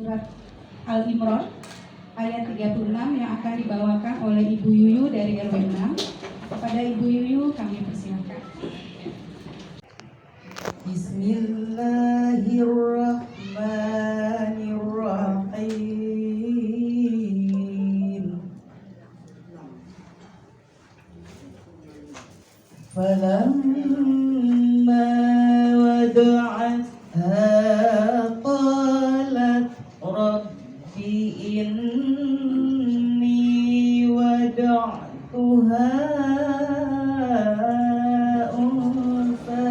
surat Al-Imran ayat 36 yang akan dibawakan oleh Ibu Yuyu dari RW 6. Kepada Ibu Yuyu kami persilakan. Bismillahirrahmanirrahim. Falamma wada'atha qalat rabbi inni wada'tuha unsa.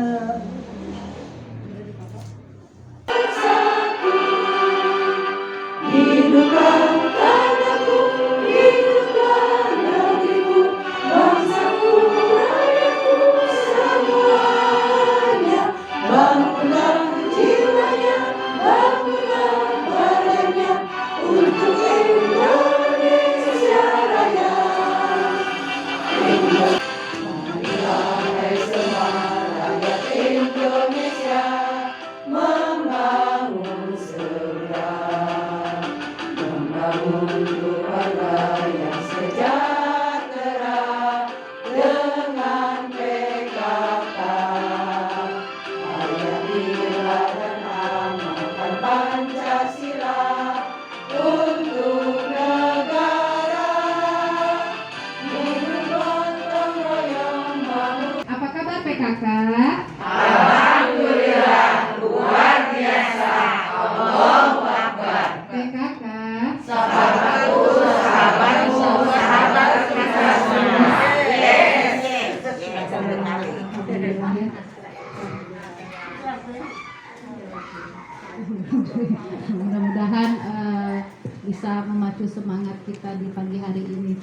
Hiduplah tanahku, hiduplah negeriku, bangsaku, rakyatku semuanya. Bangunlah jiwanya, bangunlah badannya untuk Indonesia Raya. Marilah hai semua rakyat Indonesia membangun segera, membangun keluarga yang sejahtera dengan PKK. Hayatilah dan amalkan Pancasila untuk negara. Hidup gotong royong bangun. Apa kabar PKK? Alhamdulillah, luar biasa. Allahu Akbar. PKK Sahabatku, sahabatku, sahabat kita semua. Yes. Alhamdulillah ya. Mudah-mudahan bisa memacu semangat kita di pagi hari ini.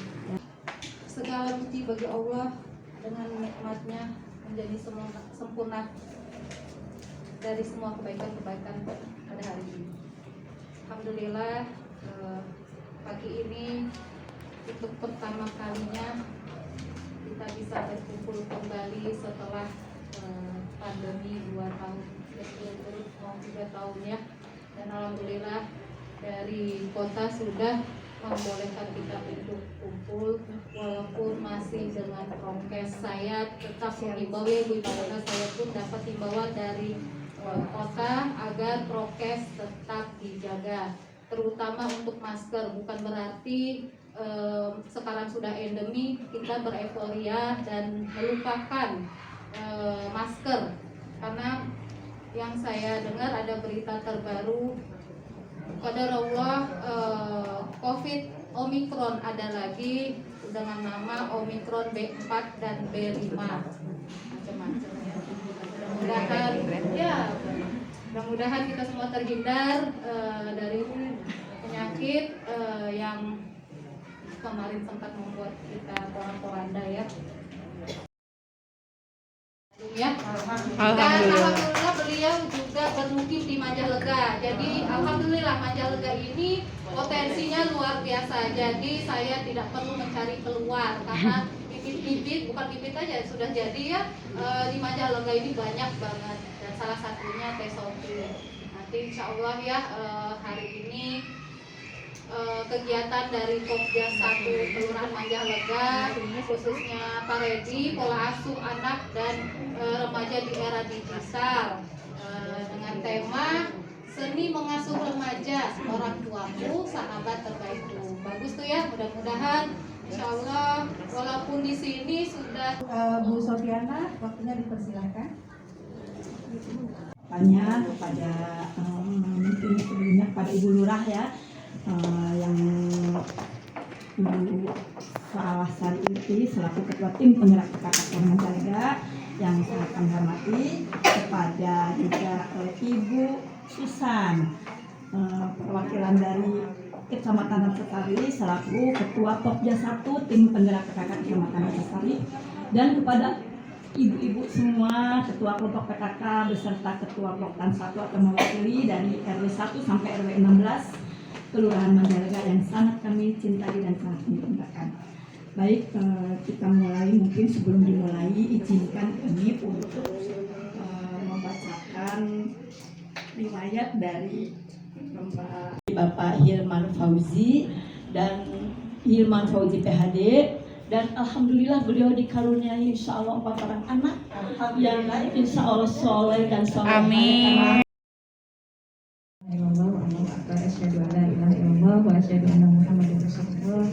Segala puji bagi Allah dengan nikmatnya menjadi sempurna dari semua kebaikan-kebaikan pada hari ini. Alhamdulillah pagi ini untuk pertama kalinya kita bisa berkumpul kembali setelah pandemi 2 tahun berturut-turut mau 3 tahun ya. Dan alhamdulillah dari kota sudah membolehkan kita untuk kumpul walaupun masih dengan prokes. Saya tetap mengimbau ya Bu, karena saya pun dapat himbauan dari kota agar prokes tetap dijaga, terutama untuk masker. Bukan berarti sekarang sudah endemi kita bereforia dan melupakan masker, karena yang saya dengar ada berita terbaru qadarullah COVID Omicron ada lagi dengan nama Omicron B4 dan B5 macam-macam ya. Mudah-mudahan kita semua terhindar dari penyakit yang kemarin sempat membuat kita porak-poranda ya. Dan alhamdulillah beliau juga bermukim di Majalengka. Jadi alhamdulillah Majalengka ini potensinya luar biasa. Jadi saya tidak perlu mencari keluar karena bibit-bibit, bukan bibit aja sudah jadi ya. Di Majalengka ini banyak banget, dan salah satunya teh sopi. Nanti insya Allah ya hari ini kegiatan dari Pokja 1 Kelurahan Majalengka, khususnya Pak Redi, pola asuh anak dan remaja di era digital, dengan tema seni mengasuh remaja, orang tuaku sahabat terbaikku. Bagus tuh ya, mudah-mudahan insya Allah walaupun di sini sudah Bu Sofiana, waktunya dipersilakan. Tanya kepada mungkin sebelumnya kepada Ibu Lurah ya, yang Ibu Sari Ilki selaku Ketua Tim Penggerak PKK Majalengka yang sangat kami hormati, kepada juga Ibu Susan perwakilan dari Kecamatan Sari selaku Ketua Pokja 1 Tim Penggerak PKK Kecamatan Sari, dan kepada ibu-ibu semua, ketua kelompok PKK beserta ketua blok TAN 1 atau mewakili dari RW 1 sampai RW 16 Kelurahan Majalengka yang sangat kami cintai dan sangat kami banggakan. Baik, kita mulai. Mungkin sebelum dimulai izinkan kami untuk membacakan riwayat dari Bapak Hilman Fauzi dan Hilman Fauzi PhD, dan alhamdulillah beliau dikaruniai insya Allah 4 orang anak yang insya Allah soleh dan soleh. Amin. Asyhadu an la ilaha illallah wa asyhadu anna Muhammadar Rasulullah.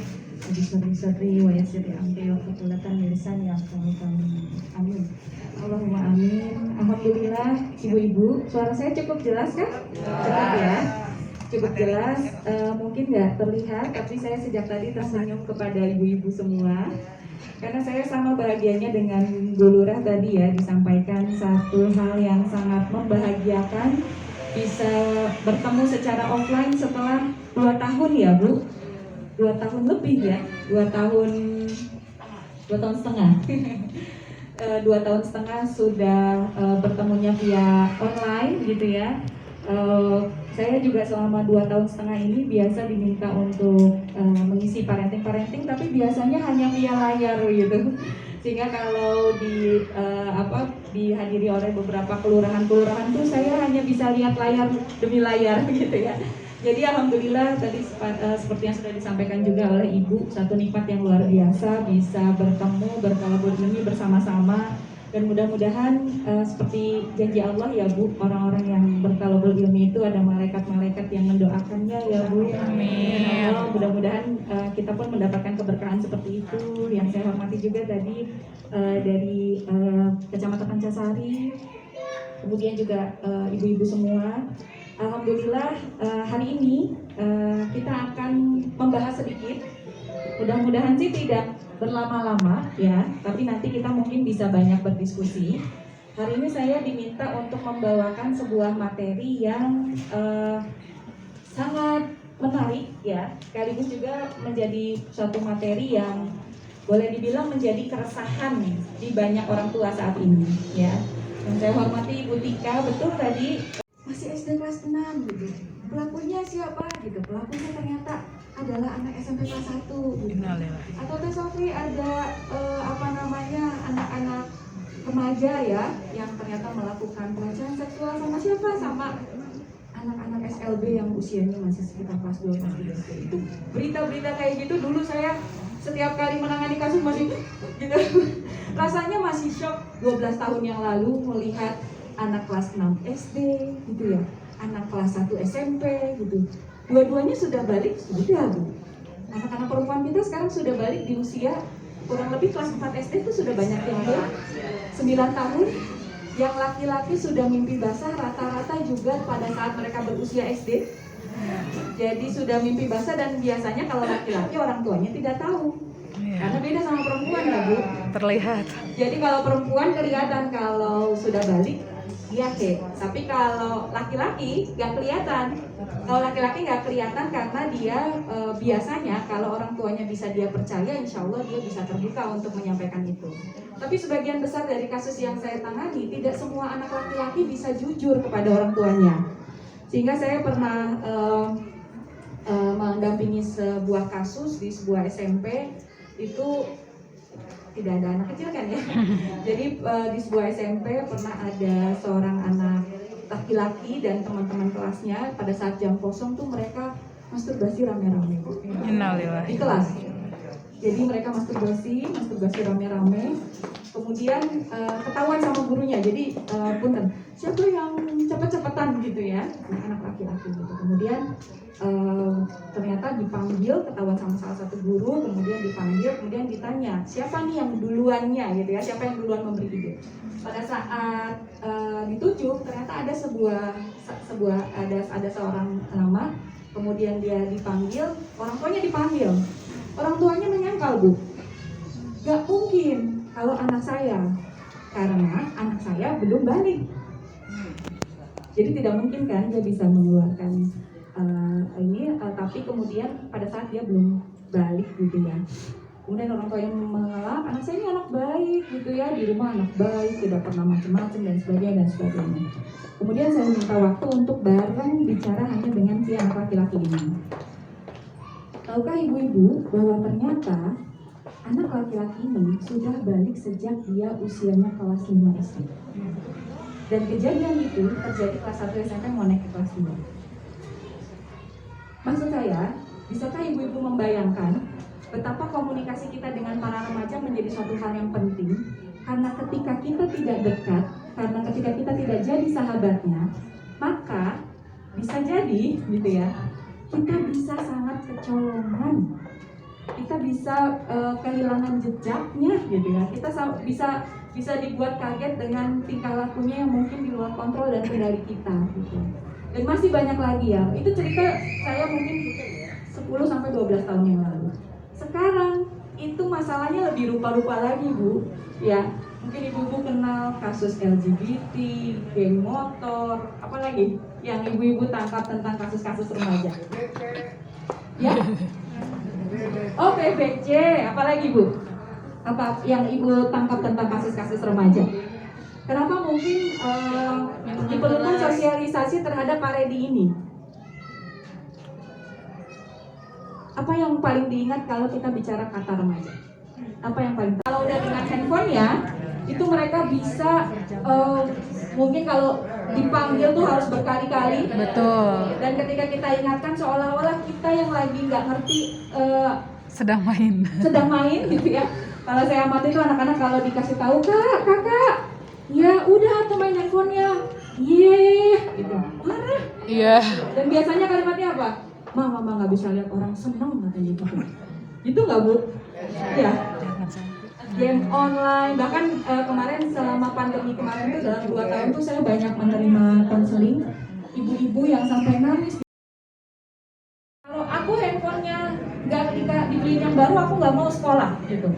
Sadri wa yassir amri wa qulatan min lisani yafqahu qawli. Amin. Allahumma amin. Alhamdulillah, ibu-ibu, suara saya cukup jelas kan? Cukup ya. Cukup jelas. Mungkin nggak terlihat, tapi saya sejak tadi tersenyum kepada ibu-ibu semua. Karena saya sama bahagianya dengan Bu Lurah tadi ya, disampaikan satu hal yang sangat membahagiakan, bisa bertemu secara offline setelah 2 tahun ya Bu, 2 tahun lebih ya, 2 tahun setengah 2 tahun setengah sudah bertemunya via online gitu ya. Saya juga selama 2 tahun setengah ini biasa diminta untuk mengisi parenting, tapi biasanya hanya via layar gitu. Sehingga kalau dihadiri oleh beberapa kelurahan tuh saya hanya bisa lihat layar demi layar gitu ya. Jadi alhamdulillah tadi seperti yang sudah disampaikan juga oleh Ibu, satu nikmat yang luar biasa bisa bertemu, berkolaborasi bersama-sama, dan mudah-mudahan seperti janji Allah ya Bu, orang-orang yang bertalabul ilmi itu ada malaikat-malaikat yang mendoakannya ya Bu. Amin. Mudah-mudahan kita pun mendapatkan keberkahan seperti itu. Yang saya hormati juga tadi dari Kecamatan Pancasari, kemudian juga ibu-ibu semua. Alhamdulillah hari ini kita akan membahas sedikit. Mudah-mudahan sih tidak berlama-lama ya, tapi nanti kita mungkin bisa banyak berdiskusi. Hari ini saya diminta untuk membawakan sebuah materi yang sangat menarik ya, sekaligus juga menjadi suatu materi yang boleh dibilang menjadi keresahan di banyak orang tua saat ini ya. Yang saya hormati Ibu Tika, betul tadi masih SD kelas 6 gitu. Pelakunya siapa gitu? Pelakunya ternyata adalah anak SMP kelas 1 gitu. Atau Teh Sofi ada anak-anak remaja ya yang ternyata melakukan pelecehan seksual sama siapa? Sama anak-anak SLB yang usianya masih sekitar kelas 2 kelas 3 itu. Berita-berita kayak gitu dulu saya setiap kali menangani kasus masih gitu. Rasanya masih shock 12 tahun yang lalu melihat anak kelas 6 SD gitu ya, anak kelas 1 SMP gitu. Dua-duanya sudah balik, sudah Bu. Anak-anak perempuan kita sekarang sudah balik di usia kurang lebih kelas 4 SD itu sudah banyak yang 9 tahun. Yang laki-laki sudah mimpi basah rata-rata juga pada saat mereka berusia SD. Jadi sudah mimpi basah, dan biasanya kalau laki-laki orang tuanya tidak tahu. Karena beda sama perempuan ya Bu. Terlihat. Jadi kalau perempuan kelihatan kalau sudah balik, iya tapi kalau laki-laki nggak kelihatan. Kalau laki-laki nggak kelihatan karena dia biasanya kalau orang tuanya bisa dia percaya, insya Allah dia bisa terbuka untuk menyampaikan itu. Tapi sebagian besar dari kasus yang saya tangani, tidak semua anak laki-laki bisa jujur kepada orang tuanya. Sehingga saya pernah mendampingi sebuah kasus di sebuah SMP, itu tidak ada anak kecil kan ya. Jadi di sebuah SMP pernah ada seorang anak laki-laki dan teman-teman kelasnya pada saat jam kosong tuh mereka masturbasi rame-rame di kelas. Jadi mereka masturbasi rame-rame. Kemudian ketahuan sama gurunya. Jadi punten, siapa yang cepet-cepetan gitu ya, anak laki-laki gitu. Kemudian ternyata dipanggil, ketahuan sama salah satu guru, kemudian dipanggil, kemudian ditanya siapa nih yang duluannya gitu ya, siapa yang duluan memberi ide. Pada saat ditunjuk, ternyata ada ada seorang nama, kemudian dia dipanggil, orang tuanya dipanggil. Orang tuanya menyangkal Bu, gak mungkin kalau anak saya, karena anak saya belum balik. Jadi tidak mungkin kan dia bisa mengeluarkan tapi kemudian pada saat dia belum balik gitu ya. Kemudian orang tua yang mengelak, anak saya ini anak baik gitu ya, di rumah anak baik, tidak pernah macam-macam dan sebagainya. Kemudian saya minta waktu untuk bareng bicara hanya dengan si anak laki-laki ini. Tahukah ibu-ibu bahwa ternyata anak laki-laki ini sudah balik sejak dia usianya kelas 5 SD. Dan kejadian itu terjadi kelas 1 SMP mau naik ke kelas 2. Bisakah ibu-ibu membayangkan betapa komunikasi kita dengan para remaja menjadi suatu hal yang penting? Karena ketika kita tidak dekat, karena ketika kita tidak jadi sahabatnya, maka bisa jadi gitu ya, kita bisa sangat kecolongan, kita bisa kehilangan jejaknya gitu ya, kita bisa dibuat kaget dengan tingkah lakunya yang mungkin di luar kontrol dan kendali kita gitu. Dan masih banyak lagi ya, itu cerita saya mungkin 10-12 tahun yang lalu. Sekarang itu masalahnya lebih rupa-rupa lagi Bu ya. Mungkin ibu-ibu kenal kasus LGBT, geng motor, apalagi yang ibu-ibu tangkap tentang kasus-kasus remaja ya. Oh PBC, apalagi Bu? Apa yang ibu tangkap tentang kasus-kasus remaja? Kenapa mungkin diperlukan sosialisasi terhadap paredi ini? Apa yang paling diingat kalau kita bicara kata remaja? Apa yang paling? Kalau udah dengan handphone ya, itu mereka bisa mungkin kalau dipanggil tuh harus berkali-kali. Betul. Dan ketika kita ingatkan seolah-olah kita yang lagi nggak ngerti Sedang main gitu ya. Kalau saya amati itu anak-anak kalau dikasih tahu kakak, ya udah tuh main handphonenya, gitu, marah. Iya. Dan biasanya kalimatnya apa? Mama nggak bisa lihat orang seneng katanya gitu. Itu nggak Bu? Ya. Game online, bahkan kemarin selama pandemi kemarin itu dalam 2 tahun tuh saya banyak menerima konseling ibu-ibu yang sampai nangis. Kalau aku handphonenya nggak dibeliin yang baru, aku nggak mau sekolah gitu.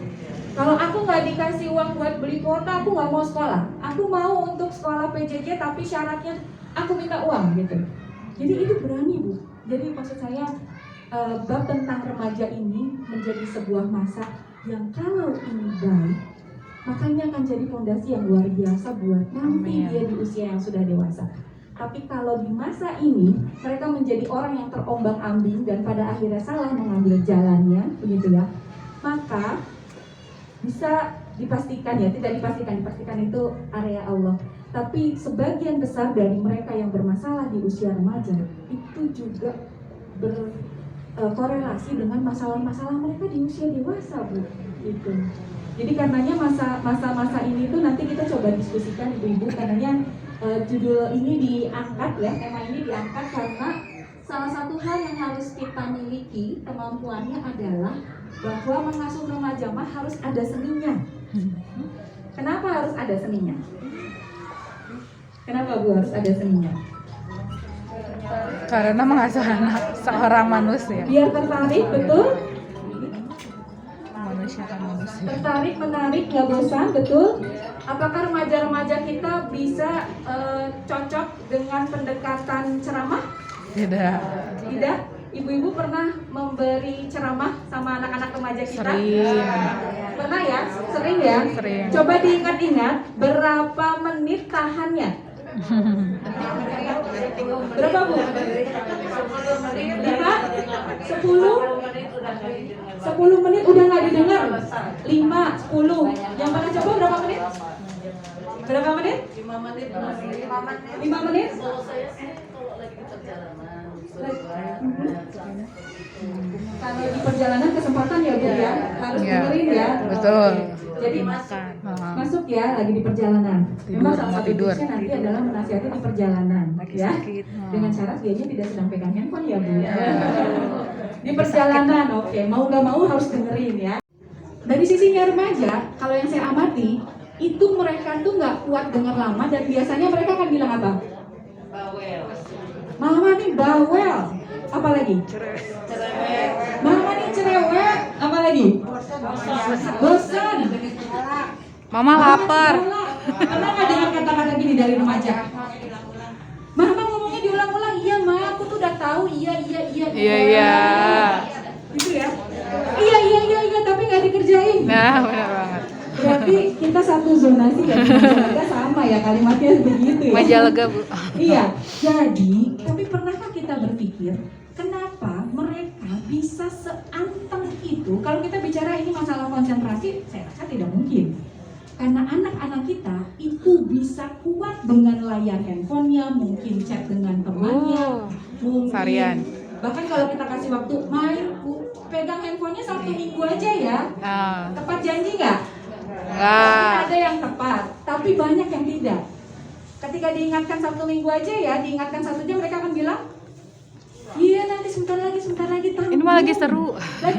Kalau aku nggak dikasih uang buat beli kuota, aku nggak mau sekolah. Aku mau untuk sekolah PJJ tapi syaratnya aku minta uang gitu. Jadi itu berani Bu. Jadi maksud saya bab tentang remaja ini menjadi sebuah masa yang kalau ini baik, maka ini akan jadi fondasi yang luar biasa buat nanti dia di usia yang sudah dewasa. Tapi kalau di masa ini mereka menjadi orang yang terombang-ambing dan pada akhirnya salah mengambil jalannya, begitu ya, maka bisa dipastikan ya, tidak dipastikan itu area Allah. Tapi sebagian besar dari mereka yang bermasalah di usia remaja itu juga berkorelasi dengan masalah-masalah mereka di usia dewasa Bu. Gitu. Jadi karenanya masa-masa ini tuh nanti kita coba diskusikan ibu-ibu, karenanya judul ini diangkat ya, tema ini diangkat karena salah satu hal yang harus kita miliki kemampuannya adalah bahwa mengasuh remaja mah harus ada seninya. Kenapa harus ada seninya? Kenapa Bu harus ada seninya? Karena mengasuh anak seorang manusia. Biar tertarik, betul? Manusia. Tertarik, menarik, nggak bosan, betul? Apakah remaja-remaja kita bisa cocok dengan pendekatan ceramah? Tidak. Tidak? Ibu-ibu pernah memberi ceramah sama anak-anak remaja kita? Sering. Pernah ya? Sering ya? Sering. Coba diingat-ingat berapa menit tahannya? Berapa Bu? 5? 10 menit udah nggak didengar? 5, 10. Yang pernah coba berapa menit? Berapa menit? 5 menit. 5 menit? Kalau di perjalanan kesempatan ya Bu ya, harus dengerin ya. Betul. Jadi masuk ya, lagi di perjalanan. Memang salah satu tipsnya nanti adalah menasihati di perjalanan, ya. Dengan syarat dianya tidak sedang pegang handphone ya Bu. Di perjalanan, oke. Mau nggak mau harus dengerin ya. Dari sisinya remaja, kalau yang saya amati, itu mereka tuh nggak kuat dengar lama dan biasanya mereka akan bilang apa? Mama nih bawel. Apalagi? Mama nih cerewet. Apalagi? Bosan. Mama lapar. Pernah nggak dengar kata-kata gini dari remaja? Mama ngomongnya diulang-ulang. Iya ma, aku tuh udah tahu. Iya. Iya. Gitu ya? Iya. Tapi nggak dikerjain. Nah, benar banget. Berarti kita satu zonasi ya. Majalega sama ya kalimatnya begitu ya. Majalega Bu. Iya. Jadi, tapi pernahkah kita berpikir kenapa mereka bisa seanteng itu? Kalau kita bicara ini masalah konsentrasi, saya rasa tidak mungkin. Karena anak-anak kita itu bisa kuat dengan layar handphonenya, mungkin chat dengan temannya, mungkin Sarian. Bahkan kalau kita kasih waktu main, pegang handphonenya Sabtu Minggu aja ya. Tepat janji nggak? Mungkin ada yang tepat, tapi banyak yang tidak. Ketika diingatkan Sabtu Minggu aja ya, diingatkan 1 jam, mereka akan bilang, iya nanti sebentar lagi tanggung. Ini mah lagi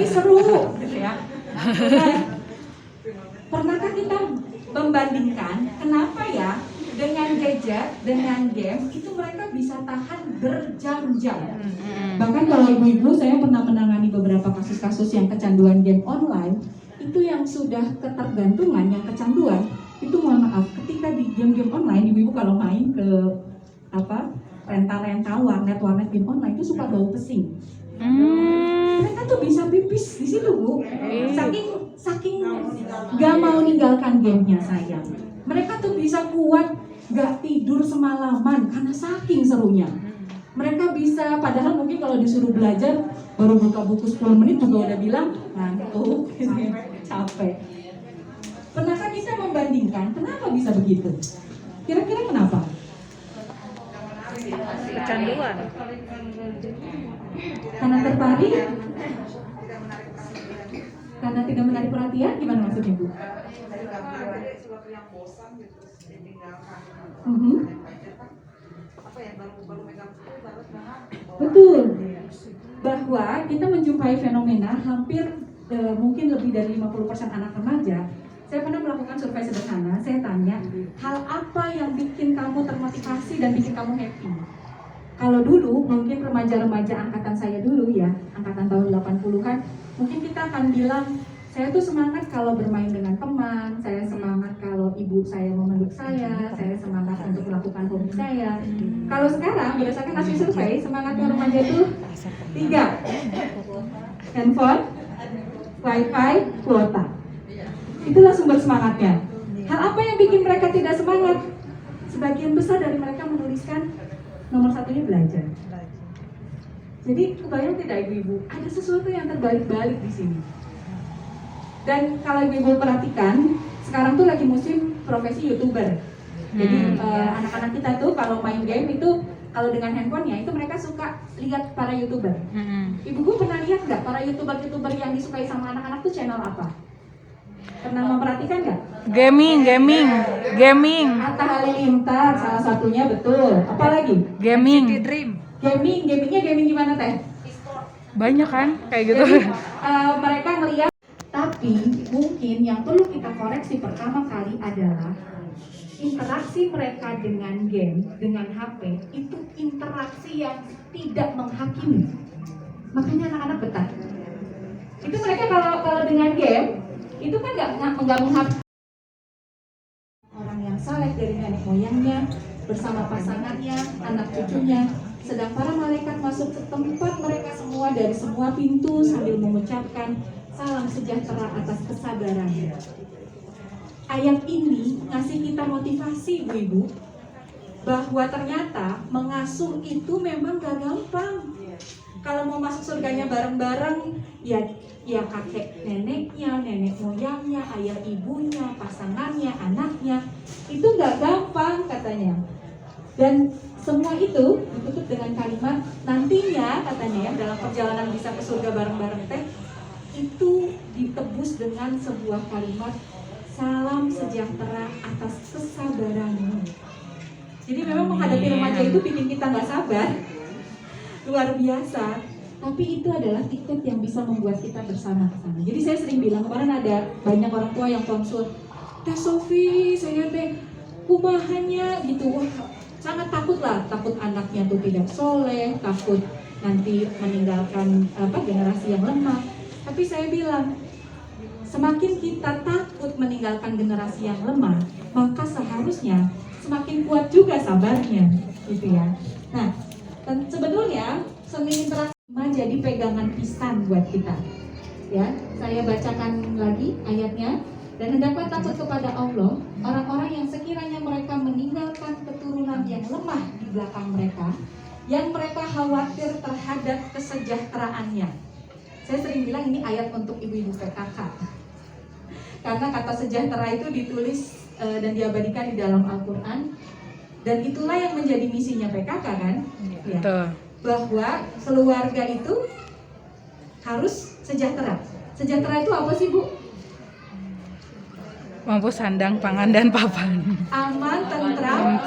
seru. Gitu ya. Nah, pernahkah kita membandingkan kenapa ya dengan gadget, dengan game itu mereka bisa tahan berjam-jam. Bahkan kalau ibu-ibu, saya pernah menangani beberapa kasus-kasus yang kecanduan game online, itu yang sudah ketergantungan, yang kecanduan, itu mohon maaf, ketika di game-game online, ibu-ibu kalau main ke rental warnet game online itu suka bau pesing. Mereka tuh bisa pipis di situ, Bu. Saking gak mau ninggalkan gamenya sayang. Mereka tuh bisa kuat gak tidur semalaman karena saking serunya. Mereka bisa, padahal mungkin kalau disuruh belajar baru buka buku 10 menit juga udah bilang ngantuk, capek. Pernahkah kita membandingkan kenapa bisa begitu? Kira-kira kenapa? Kecanduan. Karena tertarik? Karena tidak menarik perhatian? Gimana maksudnya, Bu? Betul. Bahwa kita menjumpai fenomena hampir mungkin lebih dari 50% anak remaja. Saya pernah melakukan survei sederhana, saya tanya, hal apa yang bikin kamu termotivasi dan bikin kamu happy? Kalau dulu, mungkin remaja-remaja angkatan saya dulu ya, angkatan tahun 80-an, mungkin kita akan bilang, saya tuh semangat kalau bermain dengan teman, saya semangat kalau ibu saya memeluk saya semangat untuk melakukan hobi saya. Kalau sekarang, berdasarkan hasil survei, semangatnya remaja itu 3. Handphone, wifi, kuota. Itulah sumber semangatnya. Hal apa yang bikin mereka tidak semangat? Sebagian besar dari mereka menuliskan nomor 1-nya belajar. Jadi kebayang tidak ibu-ibu, ada sesuatu yang terbalik-balik di sini. Dan kalau ibu-ibu perhatikan, sekarang tuh lagi musim profesi YouTuber. Jadi anak-anak kita tuh kalau main game itu, kalau dengan handphonenya itu mereka suka lihat para YouTuber. Ibu-ibu pernah lihat nggak para YouTuber yang disukai sama anak-anak tuh channel apa? Pernah memperhatikan nggak? Gaming. Atta Halilintar salah satunya, betul. Apalagi? Gaming. Gamingnya gaming gimana teh? Banyak kan kayak gitu. Jadi, mereka melihat. Tapi mungkin yang perlu kita koreksi pertama kali adalah interaksi mereka dengan game, dengan HP itu interaksi yang tidak menghakimi. Makanya anak-anak betah. Itu mereka kalau dengan game itu kan nggak menghakimi. Orang yang saleh dari nenek moyangnya bersama pasangannya, anak cucunya. Sedang para malaikat masuk ke tempat mereka semua dari semua pintu sambil mengucapkan salam sejahtera atas kesabarannya. Ayat ini ngasih kita motivasi, ibu-ibu, bahwa ternyata mengasuh itu memang gak gampang. Kalau mau masuk surganya bareng-bareng, ya kakek neneknya, nenek moyangnya, ayah ibunya, pasangannya, anaknya, itu gak gampang katanya. Dan semua itu ditutup dengan kalimat nantinya katanya ya, dalam perjalanan bisa ke surga bareng-bareng teh, itu ditebus dengan sebuah kalimat salam sejahtera atas kesabaranmu. Jadi memang menghadapi remaja itu bikin kita nggak sabar, luar biasa. Tapi itu adalah tiket yang bisa membuat kita bersama-sama. Jadi saya sering bilang, kemarin ada banyak orang tua yang konsul, Teh Sofi, saya teh kumahannya gitu. Wah, sangat takut lah, takut anaknya tuh tidak soleh, takut nanti meninggalkan generasi yang lemah. Tapi saya bilang, semakin kita takut meninggalkan generasi yang lemah, maka seharusnya semakin kuat juga sabarnya, gitu ya. Nah, dan sebetulnya seni interaksi jadi pegangan pisan buat kita. Ya, saya bacakan lagi ayatnya. Dan hendaklah takut kepada Allah, orang-orang yang sekiranya mereka meninggalkan keturunan yang lemah di belakang mereka, yang mereka khawatir terhadap kesejahteraannya. Saya sering bilang ini ayat untuk ibu-ibu PKK. Karena kata sejahtera itu ditulis dan diabadikan di dalam Al-Quran. Dan itulah yang menjadi misinya PKK kan? Ya. bahwa keluarga itu harus sejahtera. Sejahtera itu apa sih, Bu? Mampu sandang, pangan, dan papan. Aman, tentram,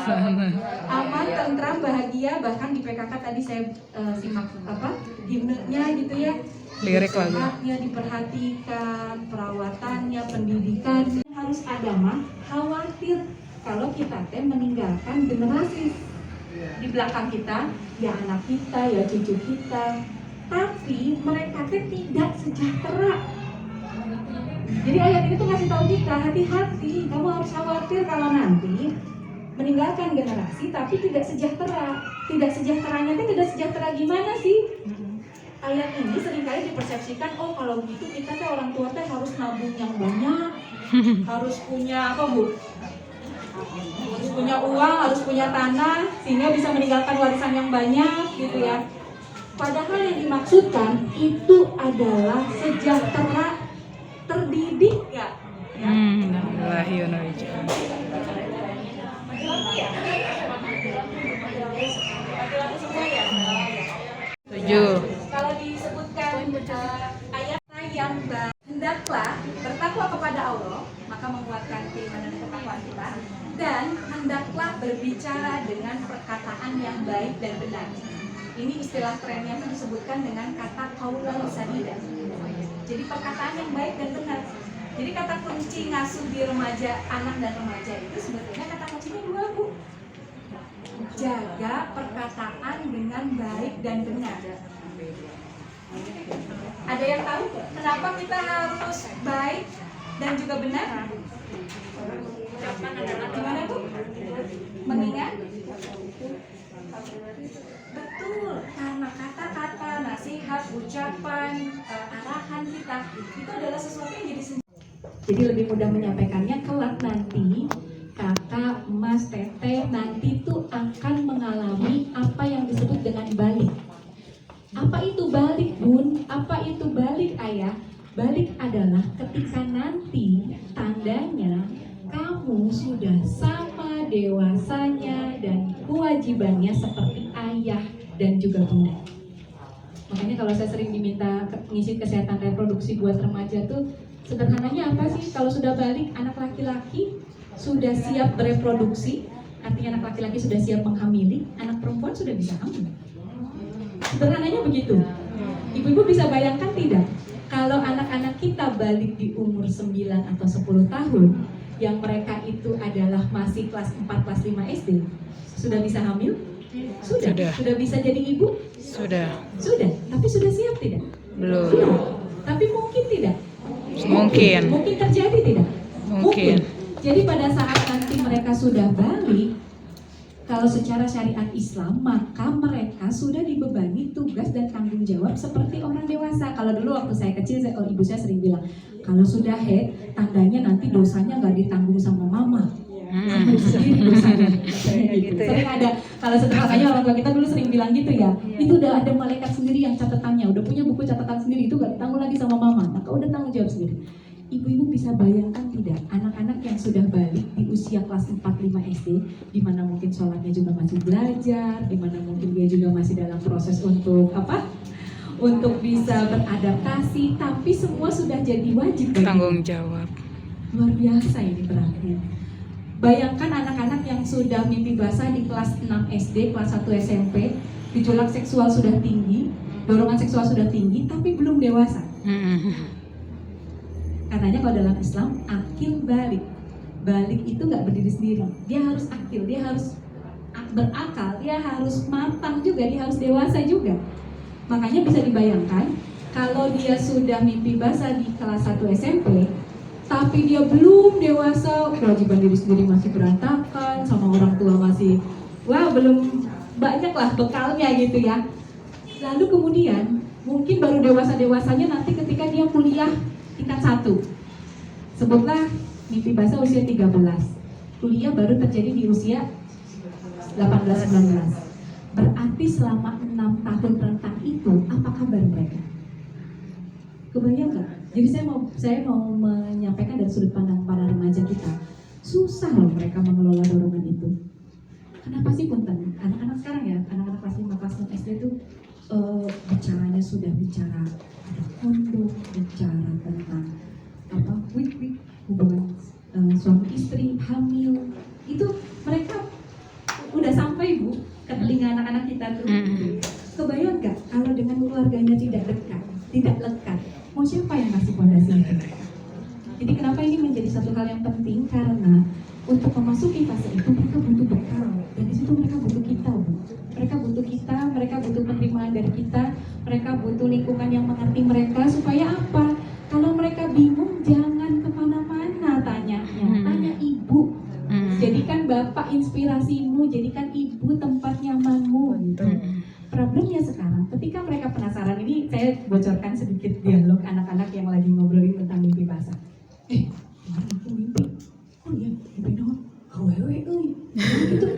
bahagia. Bahkan di PKK tadi saya simak himnenya gitu ya. Lirik lagu. Sehatnya diperhatikan, perawatannya, pendidikan harus ada mah. Khawatir kalau kita meninggalkan generasi di belakang kita, ya anak kita, ya cucu kita. Tapi mereka tidak sejahtera. Jadi ayat ini tuh ngasih tahu kita, hati-hati, kamu harus khawatir kalau nanti meninggalkan generasi tapi tidak sejahtera. Tidak sejahteranya itu tidak sejahtera gimana sih? Ayat ini seringkali dipersepsikan, oh kalau gitu kita teh orang tua teh harus nabung yang banyak, harus punya apa, Bu? Harus punya uang, harus punya tanah sehingga bisa meninggalkan warisan yang banyak gitu ya. Padahal yang dimaksudkan itu adalah sejahtera, terdidik ya. Setuju. Kalau disebutkan ayat yang hendaklah bertakwa kepada Allah, maka menguatkan keimanan dan ketakwaan kita, dan hendaklah berbicara dengan perkataan yang baik dan benar. Ini istilah trennya itu disebutkan dengan kata qaulan sadida. Jadi perkataan yang baik dan benar. Jadi kata kunci ngasuh di remaja, anak dan remaja itu sebetulnya kata kuncinya dua, Bu. Jaga perkataan dengan baik dan benar. Ada yang tahu kenapa kita harus baik dan juga benar? Gimana, Bu? Mengingat? Betul, karena kata-kata, nasihat, ucapan, arahan kita itu adalah sesuatu yang jadi senjata. Jadi lebih mudah menyampaikannya kelak nanti kakak, emas, teteh nanti tuh akan mengalami apa yang disebut dengan balik. Apa itu balik, Bun? Apa itu balik, Ayah? Balik adalah ketika nanti tandanya kamu sudah sama dewasanya dan kewajibannya seperti ayah dan juga bunda. Makanya kalau saya sering diminta ngisi kesehatan reproduksi buat remaja tuh sederhananya apa sih? Kalau sudah balik, anak laki-laki sudah siap bereproduksi, artinya anak laki-laki sudah siap menghamili, anak perempuan sudah bisa hamil. Sederhananya begitu. Ibu-ibu bisa bayangkan tidak? Kalau anak-anak kita balik di umur 9 atau 10 tahun, yang mereka itu adalah masih kelas 4, kelas 5 SD, sudah bisa hamil? Sudah. Sudah bisa jadi ibu? Sudah. Tapi sudah siap tidak? Belum. Sudah. Tapi mungkin tidak? Mungkin. Mungkin terjadi tidak? Mungkin. Jadi pada saat nanti mereka sudah balik, kalau secara syariat Islam, maka mereka sudah dibebani tugas dan tanggung jawab seperti orang dewasa. Kalau dulu waktu saya kecil, ibu saya sering bilang, kalau sudah tandanya nanti dosanya nggak ditanggung sama mama, tanggung sendiri dosanya. Gitu. Sering ada, kalau sederhananya orang tua kita dulu sering bilang gitu ya, itu udah ada malaikat sendiri yang catatannya, udah punya buku catatan sendiri, itu nggak ditanggung lagi sama mama, maka udah tanggung jawab sendiri. Ibu-ibu bisa bayangkan tidak, anak-anak yang sudah balik di usia kelas 4-5 SD, di mana mungkin sholatnya juga masih belajar, di mana mungkin dia juga masih dalam proses untuk untuk bisa beradaptasi, tapi semua sudah jadi wajib Tanggung jawab. Luar biasa ini berarti. Bayangkan anak-anak yang sudah mimpi basah di kelas 6 SD, kelas 1 SMP, gejolak seksual sudah tinggi, dorongan seksual sudah tinggi, tapi belum dewasa. Katanya kalau dalam Islam, akil balik. Balik itu nggak berdiri sendiri. Dia harus akil, dia harus berakal, dia harus matang juga, dia harus dewasa juga. Makanya bisa dibayangkan, kalau dia sudah mimpi basah di kelas 1 SMP, tapi dia belum dewasa, kewajiban diri sendiri masih berantakan, sama orang tua masih, belum banyak lah bekalnya gitu ya. Lalu kemudian, mungkin baru dewasa-dewasanya nanti ketika dia kuliah tingkat 1, sebutlah mimpi basah usia 13, kuliah baru terjadi di usia 18-19. Berarti selama 6 tahun rentang itu apa kabar mereka? Kebayang nggak? Jadi saya mau menyampaikan dari sudut pandang para remaja kita, susah loh mereka mengelola dorongan itu. Kenapa sih punten? Anak-anak sekarang ya, anak-anak kelas 5, kelas 6 SD itu bicaranya sudah bicara ada kondom, bicara tentang wik-wik, hubungan suami istri, hamil. Itu mereka udah sampai Bu ke telinga anak-anak kita tuh. Kebayang nggak kalau dengan keluarganya tidak dekat, tidak lekat, mau siapa yang ngasih fondasi itu? Jadi kenapa ini menjadi satu hal yang penting, karena untuk memasuki fase itu mereka butuh bekal, dan di situ mereka butuh kita, Bu. Mereka butuh kita, mereka butuh penerimaan dari kita, mereka butuh lingkungan yang mengerti mereka, supaya apa? Kalau mereka bingung, jangan kemana-mana tanyanya, tanya ibu. Jadikan bapak inspirasimu, jadikan ibu tempat nyamanmu gitu. Problemnya sekarang, ketika mereka penasaran, ini saya bocorkan sedikit dialog anak-anak yang lagi ngobrolin tentang mimpi basah. Kemarin aku mimpi, oh iya, mimpi dong, awewe, itu,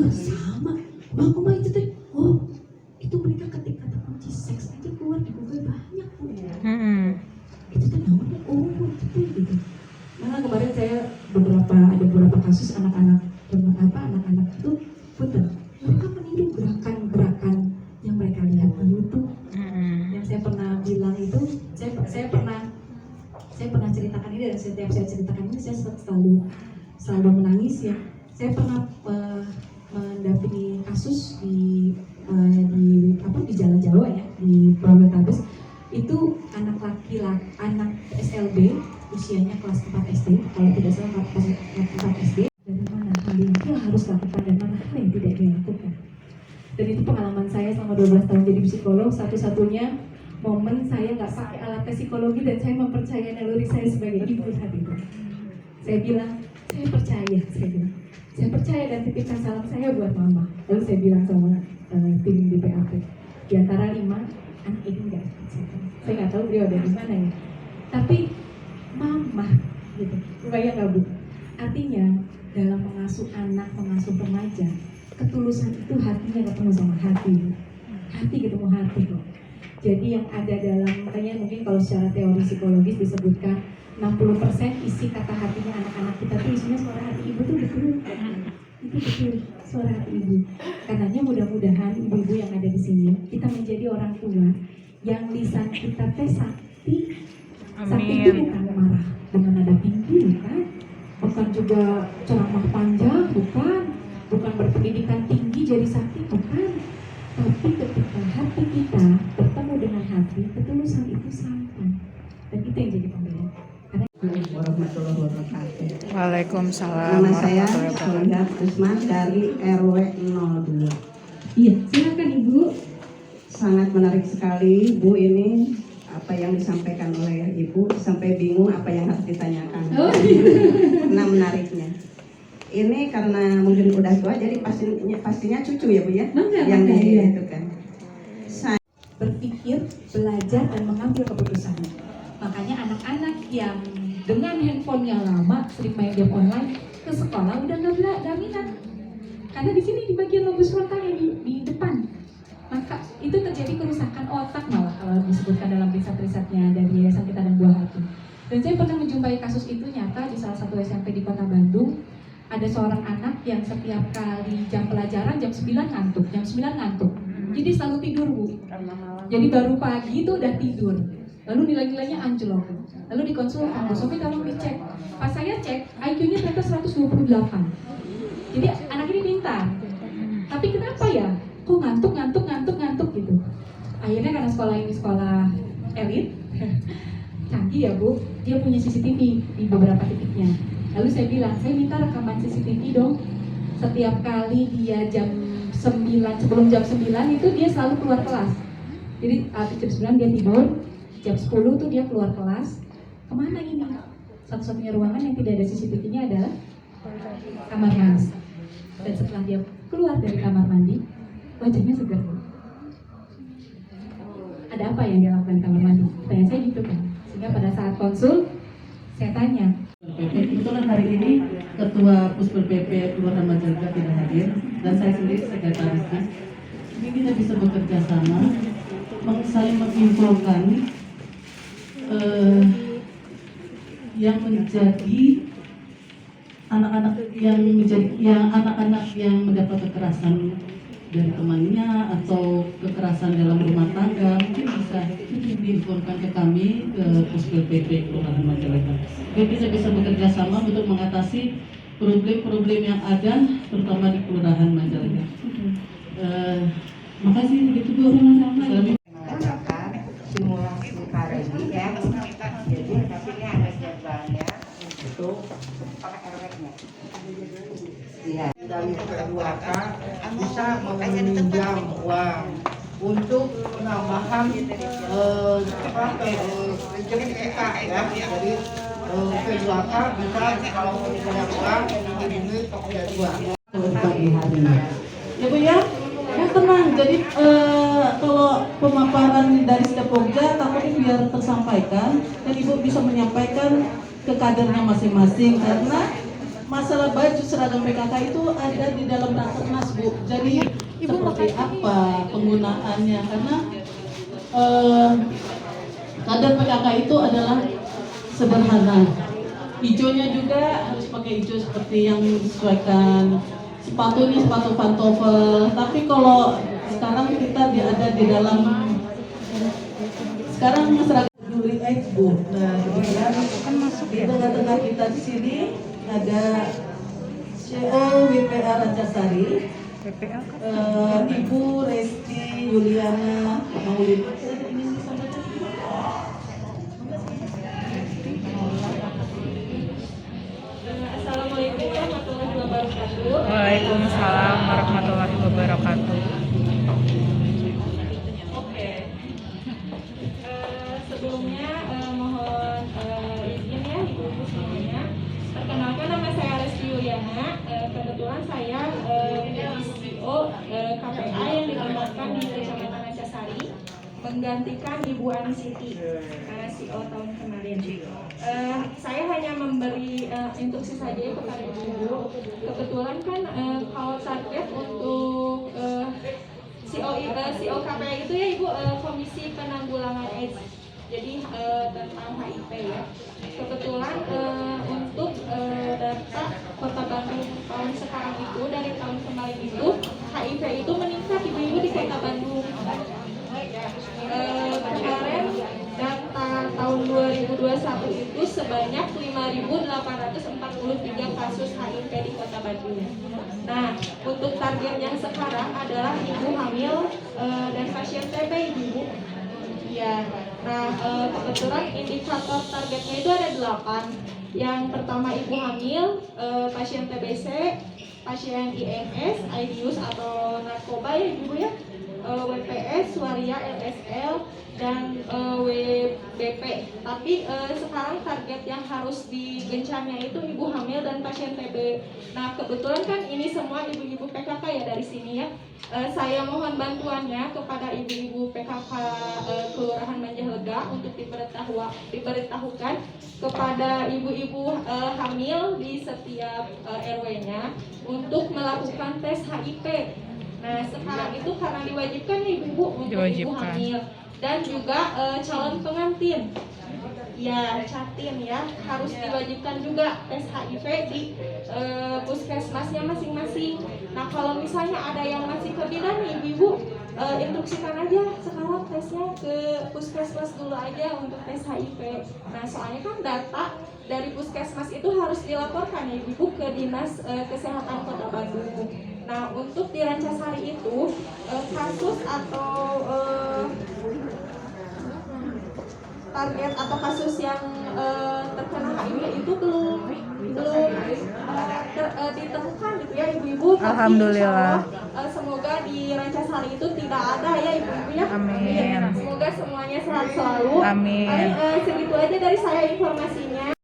sama, aku mah itu teh, oh, itu mereka ketik kata kunci seks aja keluar di Google banyak Bu. Itu teh namanya, oh itu teh gitu. Malah kemarin saya ada beberapa kasus anak-anak itu punten, mereka meniru gerakan-gerakan yang mereka lihat di YouTube. Yang saya pernah bilang itu, saya pernah ceritakan ini, dan setiap saya ceritakan ini saya selalu menangis ya. Saya pernah mendampingi kasus di Jalan Jawa ya, di Brebes. Itu anak laki-laki, anak SLB, usianya kelas 4 SD, kalau tidak salah kelas 4 SD. Dari mana hal yang dia harus lakukan dan mana hal yang tidak dia lakukan. Dan itu pengalaman saya selama 12 tahun jadi psikolog, satu-satunya momen saya nggak pakai alat tes psikologi dan saya mempercayai naluri saya sebagai ibu saat itu. Saya bilang, saya percaya dan titipkan salam saya buat mama. Lalu saya bilang sama tim di PAP, di antara 5 anak ini nggak saya nggak tahu beliau ada di mana ya, tapi mama gitu, bayang nggak Bu? Artinya dalam mengasuh anak, mengasuh remaja, ketulusan itu hatinya ketemu sama hati ketemu hati kok. Jadi yang ada dalam, makanya mungkin kalau secara teori psikologis disebutkan 60% isi kata hatinya anak-anak kita tuh isinya suara hati ibu tuh betul. Itu betul, suara hati ibu. Karenanya mudah-mudahan ibu-ibu yang ada di sini, kita menjadi orang tua yang lisan kita teh sakti. Sakti itu bukan marah dengan nada tinggi, bukan juga ceramah panjang, bukan berpendidikan tinggi jadi sakti, bukan. Tapi ketika hati kita bertemu dengan hati, ketulusan itu sampai, dan itu yang jadi pembeda. Warahmatullahi wabarakatuh. Waalaikumsalam Nama saya warahmatullahi wabarakatuh. Solihat Usman dari RW 02. Iya, silakan Ibu. Sangat menarik sekali Bu, ini apa yang disampaikan oleh Ibu, sampai bingung apa yang harus ditanyakan. Nah, menariknya ini karena mungkin udah tua, jadi pastinya cucu ya Bu ya, yang itu kan. Berpikir, belajar, dan mengambil keputusan. Makanya anak-anak yang dengan handphonenya lama, sering main game online, ke sekolah udah nggak minat. Karena di sini di bagian lobus frontalnya di depan. Maka itu terjadi kerusakan otak malah kalau disebutkan dalam riset-risetnya dari Yayasan Kita dan Buah Hati. Dan saya pernah menjumpai kasus itu nyata di salah satu SMP di Kota Bandung. Ada seorang anak yang setiap kali jam pelajaran jam 9 ngantuk, Jadi selalu tidur Bu. Jadi baru pagi itu udah tidur. Lalu nilai-nilainya anjlok. Lalu dikonsulkan, Bu Sofi tolong dicek. Pas saya cek, IQ-nya ternyata 128. Jadi anak ini pintar. Tapi kenapa ya? Kok ngantuk gitu. Akhirnya karena sekolah ini sekolah elit, canggih ya Bu, dia punya CCTV di beberapa titiknya. Lalu saya bilang, saya minta rekaman CCTV dong. Setiap kali dia jam 9, sebelum jam 9 itu dia selalu keluar kelas. Jadi jam 9 dia tidur, jam 10 tuh dia keluar kelas. Kemana ini? Satu-satunya ruangan yang tidak ada CCTV-nya adalah kamar mandi. Dan setelah dia keluar dari kamar mandi, wajahnya segar. Ada apa yang dia lakukan di kamar mandi? Tanya saya gitu kan. Sehingga pada saat konsul, saya tanya. Kebetulan hari ini Ketua Puspel PP Kelurahan Majalengka tidak hadir, dan saya sendiri sekretarisnya. Ini kita bisa bekerja sama, saling menginfokan yang menjadi anak-anak yang mendapat kekerasan dari temannya atau kekerasan dalam rumah tangga, mungkin bisa diinformasikan ke kami ke Puspil PP Kelurahan Majalengka. Kita bisa bekerja sama untuk mengatasi problem-problem yang ada, terutama di Kelurahan Majalengka. Makasih begitu Bu. Selamat mengadakan simulasi karedi ya. Jadi tapi ini ada jadwalnya untuk para RW-nya. Iya. Dari K2K bisa meminjam uang untuk penambahan rekening kita ya. Jadi K2K bisa kalau meminjam uang ini pakai uang. pagi hari. Ya Bu ya, tenang. Jadi kalau pemaparan dari setiap Pokja takutnya biar tersampaikan dan Ibu bisa menyampaikan ke kadernya masing-masing karena masalah baju seragam PKK itu ada di dalam Rakernas Bu. Jadi seperti apa penggunaannya karena kader PKK itu adalah sederhana. Hijaunya juga harus pakai hijau seperti yang disesuaikan. Sepatu ini sepatu pantofel. Tapi kalau sekarang kita ada di dalam sekarang seragam Juli X Bu. Nah kemudian di tengah-tengah kita di sini ada CEO WPA Rancasari, Ibu Resti Yuliana Maulid. Assalamualaikum warahmatullahi wabarakatuh. Waalaikumsalam warahmatullahi wabarakatuh. Oke. Sebelumnya mohon izin ya ibu-ibu semuanya. Perkenalkan nama saya Resti Yuliana. Kebetulan saya menjadi CEO KPA yang ditempatkan di Kecamatan Rancasari, menggantikan Ibu Anisiti, CEO tahun kemarin. Saya hanya memberi instruksi saja kepada ibu. Kebetulan kan kalau target untuk CEO KPA itu ya Ibu, Komisi Penanggulangan AIDS. Jadi tentang HIV ya. Kebetulan untuk data Kota Bandung tahun sekarang itu dari tahun kemarin itu HIV itu meningkat ibu-ibu di Kota Bandung. Kemarin data tahun 2021 itu sebanyak 5.843 kasus HIV di Kota Bandung. Nah, untuk target yang sekarang adalah ibu hamil dan pasien TB ibu. Ya, nah kebetulan indikator targetnya itu ada 8. Yang pertama ibu hamil, pasien TBC, pasien IMS, IDUS atau narkoba ya ibu ya, WPS, waria, LSL, dan WBP. Tapi sekarang target yang harus digencarnya itu ibu hamil dan pasien TB. Nah kebetulan kan ini semua ibu-ibu PKK ya dari sini ya. Saya mohon bantuannya kepada ibu-ibu PKK Kelurahan Majalengka untuk diberitahukan kepada ibu-ibu hamil di setiap RW-nya untuk melakukan tes HIV. Nah sekarang itu karena diwajibkan ya ibu-ibu untuk ibu hamil dan juga calon pengantin. Ya, catin ya, harus diwajibkan juga tes HIV di puskesmasnya masing-masing. Nah, kalau misalnya ada yang masih kebidan nih ibu-ibu, instruksikan aja sekarang tesnya ke puskesmas dulu aja untuk tes HIV. Nah, soalnya kan data dari puskesmas itu harus dilaporkan ya ibu ke Dinas Kesehatan Kota Bandung. Nah, untuk di Rancasari itu kasus atau target atau kasus yang terkena HIV itu belum ditemukan gitu ya ibu-ibu. Alhamdulillah. Semoga di Rancasari itu tidak ada ya ibu-ibu ya. Amin. Semoga semuanya sehat selalu. Amin. Segitu aja dari saya informasinya.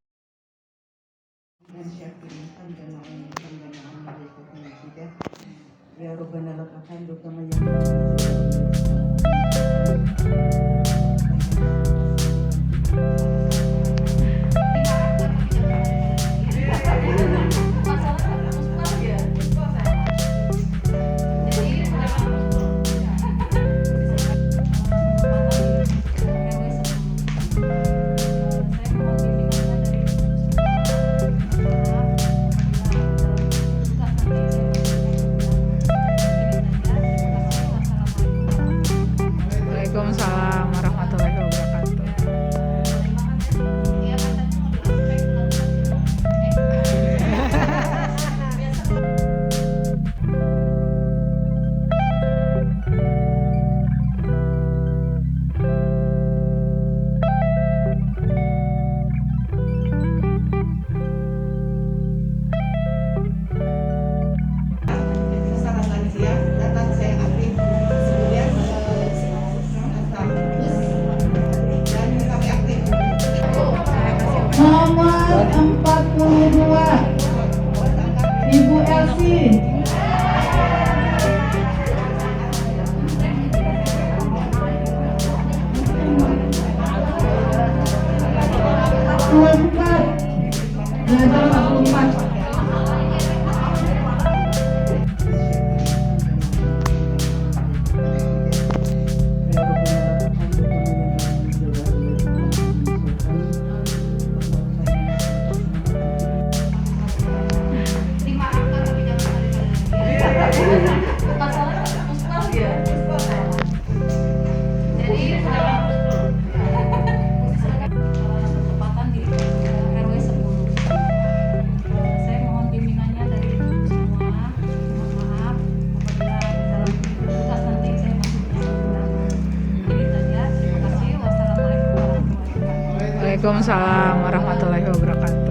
Ya Rabbana lakal hamdu kama Waalaikumsalam warahmatullahi wabarakatuh.